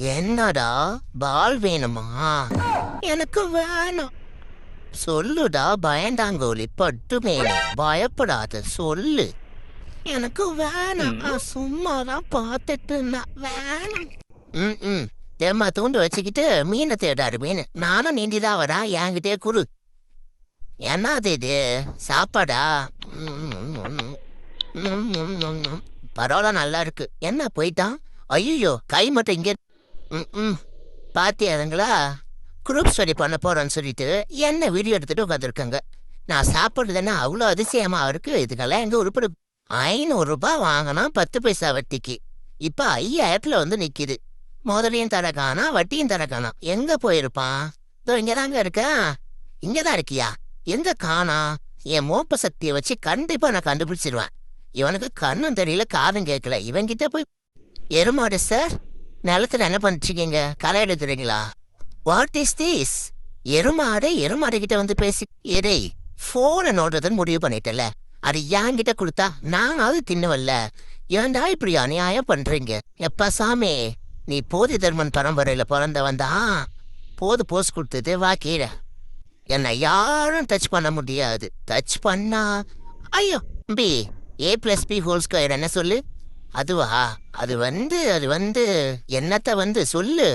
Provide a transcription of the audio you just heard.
என்னடா பால் வேணுமா? எனக்கு வேணும். சொல்லுடா பயந்தாங்கோலி பட்டுமேனே, பயப்படாத சொல்லு. எனக்கு வேணும். சும்மாதான் பார்த்துட்டு இருந்தேன். வேணும். ம் தேம்மா தூண்டு வச்சுக்கிட்டு மீனை தேடாரு மீன். நானும் நீந்திதான் வரா, என்கிட்டே குரு. என்னது இது சாப்பாடா? பரவாயில்ல, நல்லா இருக்கு. என்ன போயிட்டான்? ஐயோ, கை மட்டும் இங்கே. ம் பாத்தியாதுங்களா? குரூப் ஸ்டடி பண்ண போறேன்னு சொல்லிட்டு என்ன வீடியோ எடுத்துட்டு உட்காந்துருக்காங்க. நான் சாப்பிடுறதுன்னா அவ்வளோ அதிசயமா இருக்கு. இதுக்கெல்லாம் எங்க உருப்படு. 500 ரூபாய் வாங்கினா 10 பைசா வட்டிக்கு. இப்ப 5000த்துல வந்து நிக்குது. முதலையும் தரக்கானா, வட்டியும் தரக்கானா. எங்க போயிருப்பான்? இதோ இங்கதாங்க இருக்கா. இங்கதான் இருக்கியா? எங்க காணா? என் மோப்ப சக்தியை வச்சு கண்டிப்பா நான் கண்டுபிடிச்சிருவேன். இவனுக்கு கண்ணும் தெரியல, காதும் கேட்கல. இவன்கிட்ட போய் எருமாடு சார், நிலத்துல என்ன பண்ணிச்சுக்கீங்க? களை எடுத்துறீங்களா? What is this? எருமாடு கிட்ட வந்து பேசி எரே போனை நோடுறதுன்னு முடிவு பண்ணிட்டல. அது என்கிட்ட கொடுத்தா நானாவது தின்னுவல்ல. ஏன்டா இப்படி அநியாயம் பண்றீங்க? எப்பா சாமி, நீ போதி தர்மன் பரம்பரையில பிறந்தவன் தான். போஸ் கொடுத்தது வா கீழே. என்னை யாரும் டச் பண்ண முடியாது. டச் பண்ணா ஐயோ பி A+B² என்ன சொல்லு? அதுவா? அது வந்து என்னத்த வந்து சொல்லு.